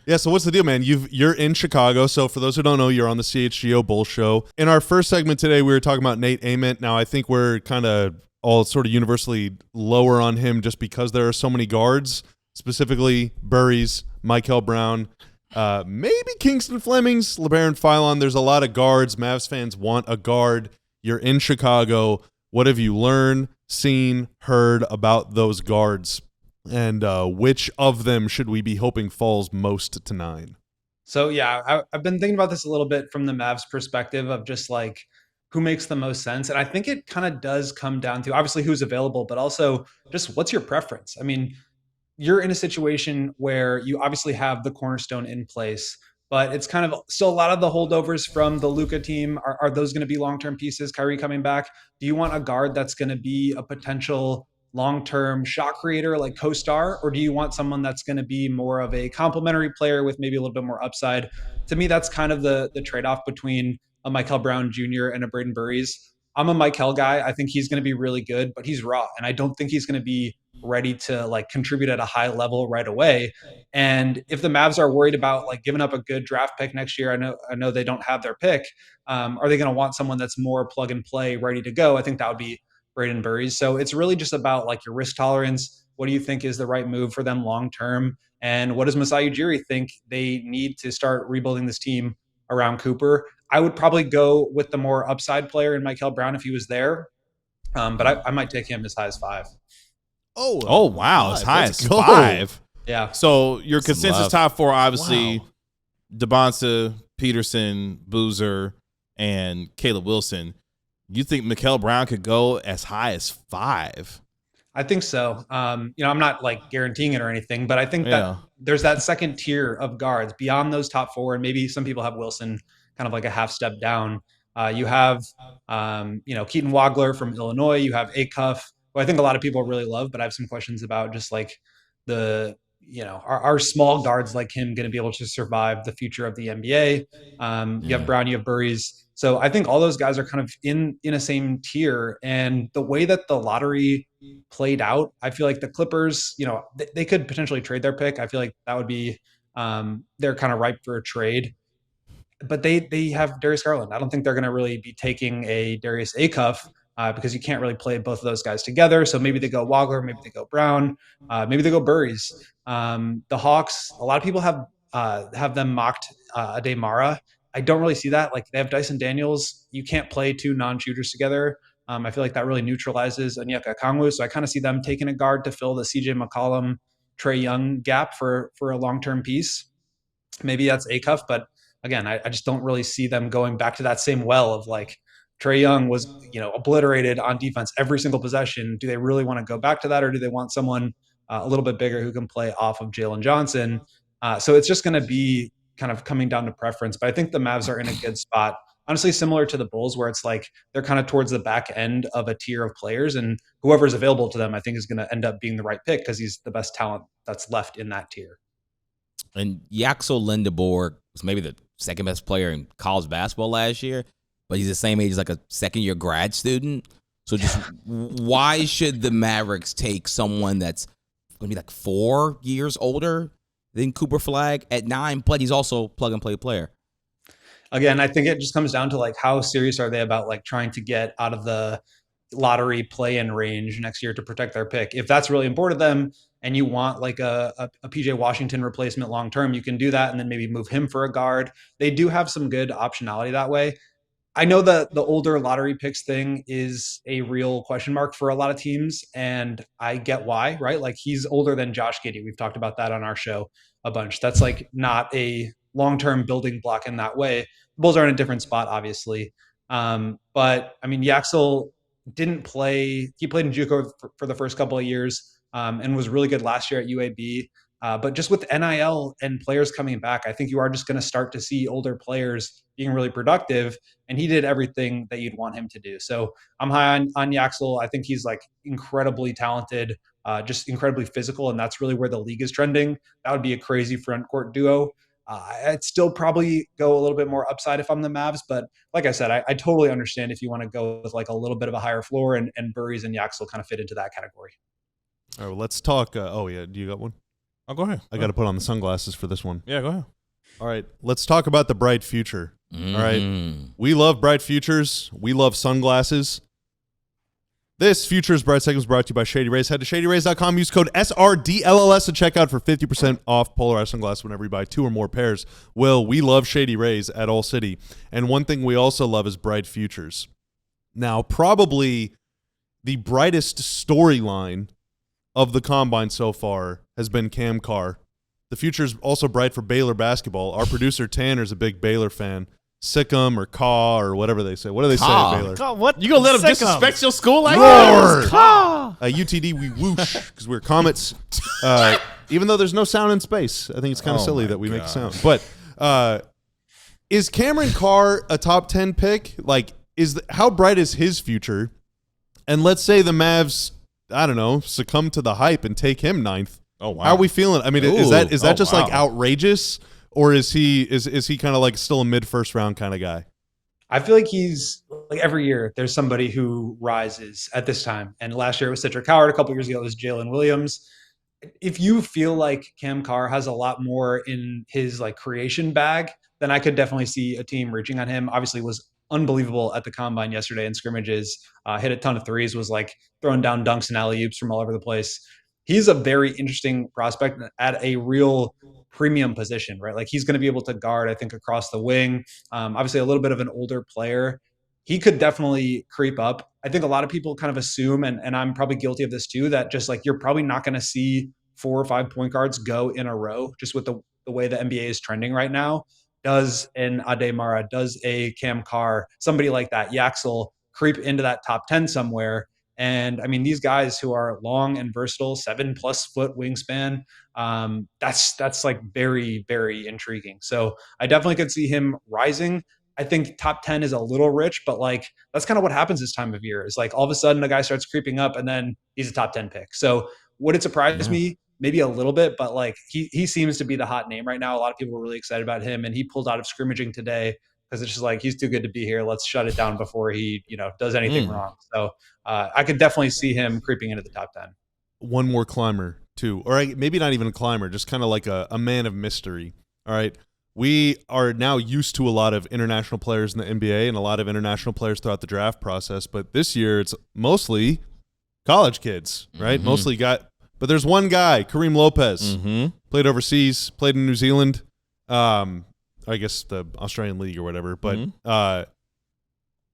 Yeah, so what's the deal, man? You're in Chicago. So for those who don't know, you're on the CHGO Bull Show. In our first segment today, we were talking about Nate Ament. Now, I think we're kind of all sort of universally lower on him just because there are so many guards, specifically Burries, Markel Brown, maybe Kingston Flemings, Labaron Philon. There's a lot of guards. Mavs fans want a guard. You're in Chicago. What have you learned, seen, heard about those guards? And which of them should we be hoping falls most to 9? So yeah, I've been thinking about this a little bit from the Mavs perspective of just like who makes the most sense. And I think it kind of does come down to obviously who's available, but also just what's your preference? I mean, you're in a situation where you obviously have the cornerstone in place, but it's kind of still a lot of the holdovers from the Luka team. Are those going to be long-term pieces? Kyrie coming back. Do you want a guard that's going to be a potential long-term shot creator like co-star, or do you want someone that's going to be more of a complementary player with maybe a little bit more upside? To me, that's kind of the trade-off between a Markel Brown Jr. and a Brayden Burries. I'm a Markel guy. I think he's going to be really good, but he's raw, and I don't think he's going to be ready to like contribute at a high level right away. And if the Mavs are worried about like giving up a good draft pick next year, I know they don't have their pick. Are they going to want someone that's more plug and play, ready to go? I think that would be Brayden Burries. So it's really just about like your risk tolerance. What do you think is the right move for them long term? And what does Masai Ujiri think they need to start rebuilding this team around Cooper? I would probably go with the more upside player in Markel Brown if he was there. But I might take him as high as 5. Oh wow, as high as go. 5. Yeah. So your consensus top 4, obviously, Wow. Devonta, Peterson, Boozer, and Caleb Wilson. You think Markel Brown could go as high as 5? I think so. I'm not like guaranteeing it or anything, but I think that there's that second tier of guards beyond those top 4, and maybe some people have Wilson kind of like a half step down. You have, Keaton Wagler from Illinois. You have Acuff, who I think a lot of people really love, but I have some questions about just like are small guards like him going to be able to survive the future of the NBA? You have Brown, you have Burries. So I think all those guys are kind of in a same tier. And the way that the lottery played out, I feel like the Clippers, they could potentially trade their pick. I feel like that would be they're kind of ripe for a trade. But they have Darius Garland. I don't think they're going to really be taking a Darius Acuff because you can't really play both of those guys together. So maybe they go Wagler, maybe they go Brown, maybe they go Burries. The Hawks, a lot of people have them mocked Ademara. I don't really see that. Like they have Dyson Daniels. You can't play 2 non-shooters together. I feel like that really neutralizes Onyeka Okongwu. So I kind of see them taking a guard to fill the CJ McCollum, Trae Young gap for a long-term piece. Maybe that's Acuff, but again, I just don't really see them going back to that same well of like Trae Young was, obliterated on defense every single possession. Do they really want to go back to that, or do they want someone a little bit bigger who can play off of Jalen Johnson? So it's just going to be kind of coming down to preference. But I think the Mavs are in a good spot. Honestly, similar to the Bulls, where it's like they're kind of towards the back end of a tier of players, and whoever's available to them, I think, is going to end up being the right pick because he's the best talent that's left in that tier. And Yaxel Lendeborg was maybe the second best player in college basketball last year, but he's the same age as like a second-year grad student. So just why should the Mavericks take someone that's going to be like 4 years older than Cooper Flagg at 9, but he's also a plug-and-play player? Again, I think it just comes down to like how serious are they about like trying to get out of the lottery play-in range next year to protect their pick. If that's really important to them and you want like a PJ Washington replacement long-term, you can do that and then maybe move him for a guard. They do have some good optionality that way. I know that the older lottery picks thing is a real question mark for a lot of teams, and I get why, right? Like he's older than Josh Giddey. We've talked about that on our show a bunch. That's like not a long-term building block in that way. The Bulls are in a different spot, obviously. But I mean, Yaxel didn't play. He played in JUCO for the first couple of years and was really good last year at UAB. But just with NIL and players coming back, I think you are just going to start to see older players being really productive. And he did everything that you'd want him to do. So I'm high on Yaxel. I think he's like incredibly talented, just incredibly physical. And that's really where the league is trending. That would be a crazy front court duo. I'd still probably go a little bit more upside if I'm the Mavs. But like I said, I totally understand if you want to go with like a little bit of a higher floor, and Burries and Yaxel kind of fit into that category. All right, well, let's talk. Do you got one? Oh, go ahead. I got to put on the sunglasses for this one. Yeah, go ahead. All right, let's talk about the bright future. All right, we love bright futures. We love sunglasses. This Futures Bright segment is brought to you by Shady Rays. Head to shadyrays.com. Use code SRDLLS at checkout for 50% off polarized sunglasses whenever you buy 2 or more pairs. Will, we love Shady Rays at All City. And one thing we also love is bright futures. Now, probably the brightest storyline of the Combine so far has been Cam Carr. The future is also bright for Baylor basketball. Our producer Tanner's a big Baylor fan. Sick'em or Caw or whatever they say. What do they say at Baylor? God, what? You gonna let him disrespect your school like Lord. that? UTD, we whoosh because we're comets. Even though there's no sound in space, I think it's kind of silly that we make a sound. But is Cameron Carr a top 10 pick? Like, how bright is his future? And let's say the Mavs, I don't know, succumb to the hype and take him 9th. Oh wow! How are we feeling? I mean, is that just like outrageous, or is he kind of like still a mid-first round kind of guy? I feel like he's like every year there's somebody who rises at this time. And last year it was Cedric Howard. A couple years ago it was Jalen Williams. If you feel like Cam Carr has a lot more in his like creation bag, then I could definitely see a team reaching on him. Obviously was unbelievable at the Combine yesterday in scrimmages, hit a ton of threes, was like throwing down dunks and alley-oops from all over the place. He's a very interesting prospect at a real premium position, right? Like he's going to be able to guard, I think, across the wing. Obviously a little bit of an older player. He could definitely creep up. I think a lot of people kind of assume, and I'm probably guilty of this too, that just like you're probably not going to see 4 or 5 point guards go in a row just with the way the NBA is trending right now. Does an Ademara, does a Cam Carr, somebody like that, Yaxel, creep into that top 10 somewhere? And I mean, these guys who are long and versatile, 7+ foot wingspan, that's like very, very intriguing. So I definitely could see him rising. I think top 10 is a little rich, but like that's kind of what happens this time of year. Is like all of a sudden a guy starts creeping up and then he's a top 10 pick. So would it surprise me? Maybe a little bit, but like he seems to be the hot name right now. A lot of people were really excited about him, and he pulled out of scrimmaging today because it's just like he's too good to be here. Let's shut it down before he does anything wrong. So I could definitely see him creeping into the top 10. One more climber too, or maybe not even a climber, just kind of like a man of mystery. All right. We are now used to a lot of international players in the NBA and a lot of international players throughout the draft process, but this year it's mostly college kids, right? But there's one guy, Kareem Lopez, played overseas, played in New Zealand, I guess the Australian League or whatever. But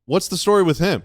what's the story with him?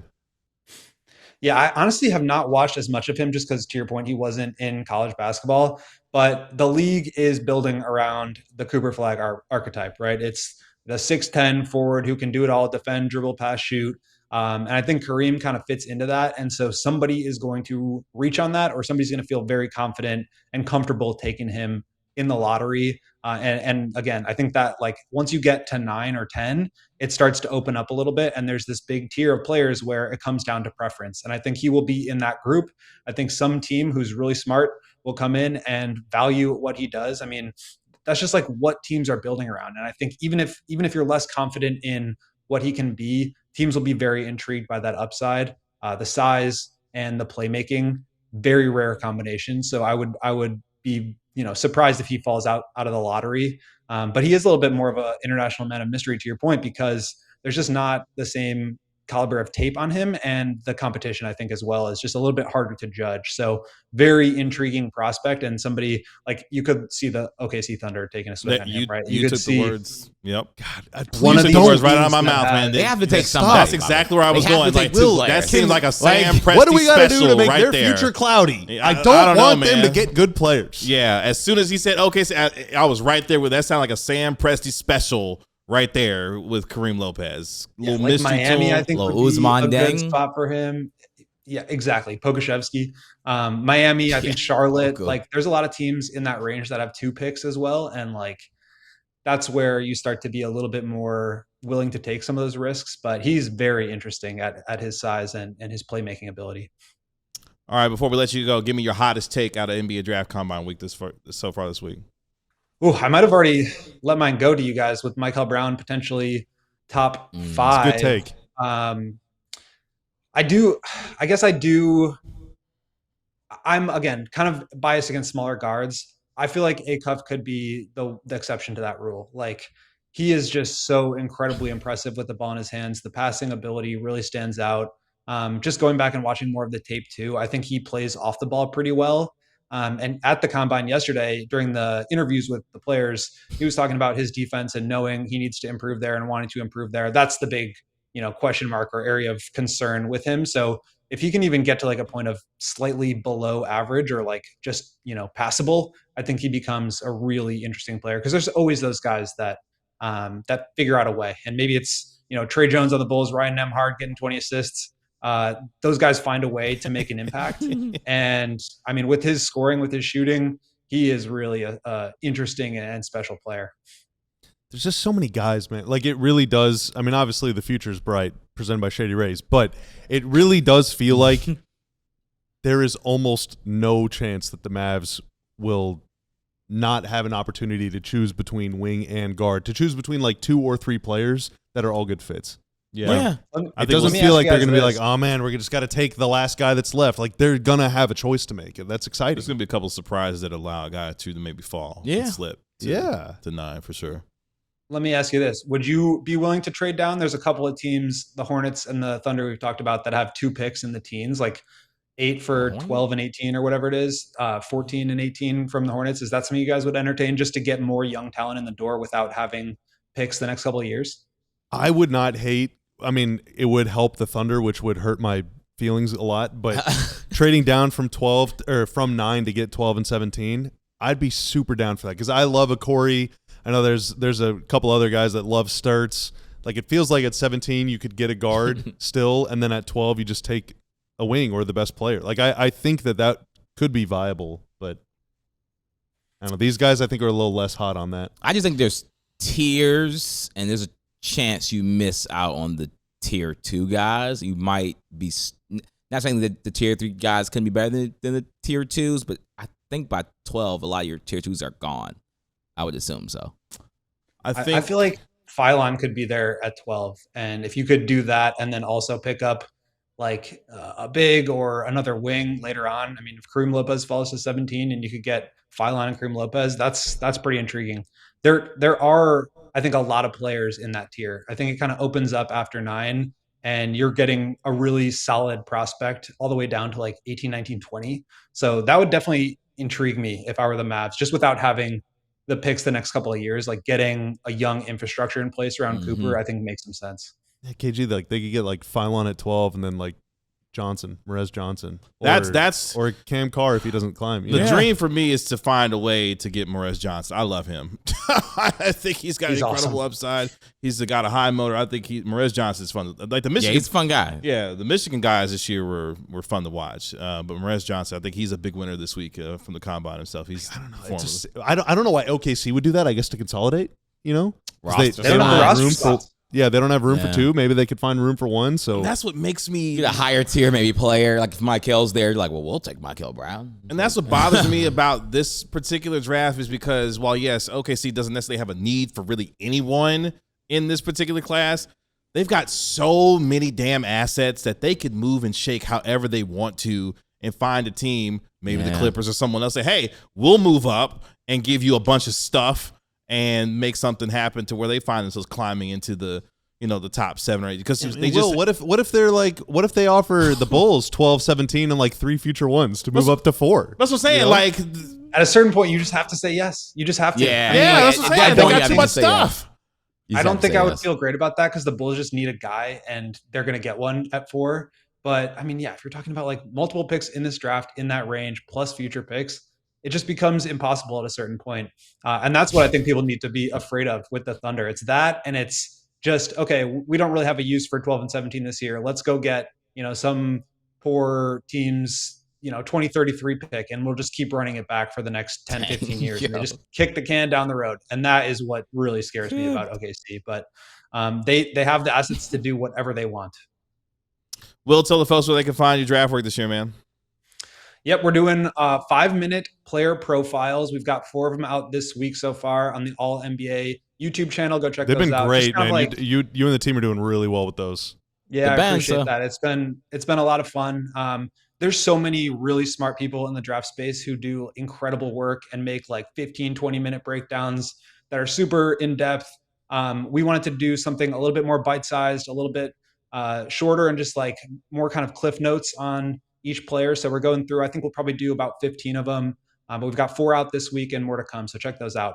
Yeah, I honestly have not watched as much of him just because, to your point, he wasn't in college basketball. But the league is building around the Cooper Flagg archetype, right? It's the 6'10" forward who can do it all, defend, dribble, pass, shoot. And I think Kareem kind of fits into that. And so somebody is going to reach on that, or somebody's going to feel very confident and comfortable taking him in the lottery. And again, I think that like once you get to 9 or 10, it starts to open up a little bit. And there's this big tier of players where it comes down to preference. And I think he will be in that group. I think some team who's really smart will come in and value what he does. I mean, that's just like what teams are building around. And I think even if you're less confident in what he can be, teams will be very intrigued by that upside, the size and the playmaking, very rare combination. So I would be surprised if he falls out of the lottery. But he is a little bit more of an international man of mystery, to your point, because there's just not the same caliber of tape on him, and the competition, I think, as well, is just a little bit harder to judge. So very intriguing prospect, and somebody like you could see the OKC Thunder taking a swing on him, right? You could took see the words. Yep. God, One of the words right out of my mouth, man. They have to take some. That's exactly where I was going. Like, that seems like a Sam Presti what do we got to do to special make right their there. future cloudy? I don't know, want them man. to get good players. Yeah. As soon as he said OKC, I was right there with that. Sound like a Sam Presti special right there with Kareem Lopez. Yeah, like Miami, I think would be a good spot for him. Yeah, exactly. Pokuševski. Miami, I think Charlotte. Like, there's a lot of teams in that range that have 2 picks as well, and like that's where you start to be a little bit more willing to take some of those risks. But he's very interesting at his size and his playmaking ability. All right, before we let you go, give me your hottest take out of NBA Draft Combine week so far this week. Oh, I might have already let mine go to you guys with Markel Brown potentially top 5. Good take. I guess I do. I'm again kind of biased against smaller guards. I feel like Acuff could be the exception to that rule. Like, he is just so incredibly impressive with the ball in his hands. The passing ability really stands out. Just going back and watching more of the tape too, I think he plays off the ball pretty well. And at the combine yesterday, during the interviews with the players, he was talking about his defense and knowing he needs to improve there and wanting to improve there. That's the big, question mark or area of concern with him. So if he can even get to like a point of slightly below average or like just, passable, I think he becomes a really interesting player, because there's always those guys that figure out a way. And maybe it's, Trey Jones on the Bulls, Ryan Nembhard getting 20 assists. Those guys find a way to make an impact. And I mean, with his scoring, with his shooting, he is really a interesting and special player. There's just so many guys, man. Like, it really does. I mean, obviously the future is bright, presented by Shady Rays, but it really does feel like there is almost no chance that the Mavs will not have an opportunity to choose between wing and guard, to choose between like 2 or 3 players that are all good fits. Yeah. It doesn't feel like they're going to be like, oh man, we're just got to take the last guy that's left. Like, they're going to have a choice to make, and that's exciting. There's going to be a couple of surprises that allow a guy or two to maybe fall and slip to 9 for sure. Let me ask you this. Would you be willing to trade down? There's a couple of teams, the Hornets and the Thunder we've talked about, that have 2 picks in the teens, like 8 for 12 and 18 or whatever it is, 14 and 18 from the Hornets. Is that something you guys would entertain, just to get more young talent in the door without having picks the next couple of years? I would not hate. I mean, it would help the Thunder, which would hurt my feelings a lot. But trading down from 12 or from 9 to get 12 and 17, I'd be super down for that, because I love a Corey. I know there's a couple other guys that love Sturts. Like, it feels like at 17 you could get a guard still, and then at 12 you just take a wing or the best player. Like, I think that could be viable, but I don't know. These guys I think are a little less hot on that. I just think there's tiers, and there's a chance you miss out on the tier 2 guys. You might be not saying that the tier 3 guys can be better than the tier 2s, but I think by 12 a lot of your tier 2s are gone. I would assume so. I feel like Philon could be there at 12, and if you could do that and then also pick up like a big or another wing later on. I mean, if Kareem Lopez falls to 17 and you could get Philon and Kareem Lopez, that's pretty intriguing. There are, I think, a lot of players in that tier. I think it kind of opens up after 9, and you're getting a really solid prospect all the way down to like 18, 19, 20. So that would definitely intrigue me if I were the Mavs, just without having the picks the next couple of years. Like, getting a young infrastructure in place around Cooper, I think makes some sense. Yeah, KG, like, they could get like Philon at 12 and then like Morez Johnson. Or Cam Carr if he doesn't climb. The dream for me is to find a way to get Morez Johnson. I love him. I think he's got an incredible upside. He's got a high motor. I think Morez Johnson's fun. Like the Michigan, he's a fun guy. Yeah, the Michigan guys this year were fun to watch. But Morez Johnson, I think he's a big winner this week from the combine himself. I don't know. I don't know why OKC would do that. I guess to consolidate. They don't have room for. Yeah, they don't have room for 2. Maybe they could find room for 1. So that's what makes me get a higher tier maybe player. Like if Mikel's there, you're like, well, we'll take Markel Brown. And that's what bothers me about this particular draft, is because while yes, OKC doesn't necessarily have a need for really anyone in this particular class, they've got so many damn assets that they could move and shake however they want to and find a team, maybe the Clippers or someone else, say, hey, we'll move up and give you a bunch of stuff and make something happen to where they find themselves climbing into the top 7 or 8. Because what if they offer the Bulls 12, 17 and like 3 future ones to move up to 4? That's what I'm saying. Like, at a certain point, you just have to say yes. You just have to. Yeah, that's what I'm saying. They got too much stuff. I don't think I would feel great about that, because the Bulls just need a guy and they're going to get one at 4. But I mean, yeah, if you're talking about like multiple picks in this draft in that range plus future picks, it just becomes impossible at a certain point. And that's what I think people need to be afraid of with the Thunder. It's that, and it's just, okay, we don't really have a use for 12 and 17 this year. Let's go get, some poor team's, 2033 pick, and we'll just keep running it back for the next 10, 15 years. And they just kick the can down the road. And that is what really scares me about OKC. But they have the assets to do whatever they want. Will, tell the folks where they can find your draft work this year, man. Yep, we're doing 5-minute player profiles. We've got 4 of them out this week so far on the All NBA YouTube channel. Go check those out. They've been great, man. You and the team are doing really well with those. Yeah, I appreciate that. It's been a lot of fun. there's so many really smart people in the draft space who do incredible work and make like 15, 20-minute breakdowns that are super in-depth. We wanted to do something a little bit more bite-sized, a little bit shorter, and just like more kind of cliff notes on each player. So we're going through, I think we'll probably do about 15 of them, but we've got 4 out this week and more to come. So check those out.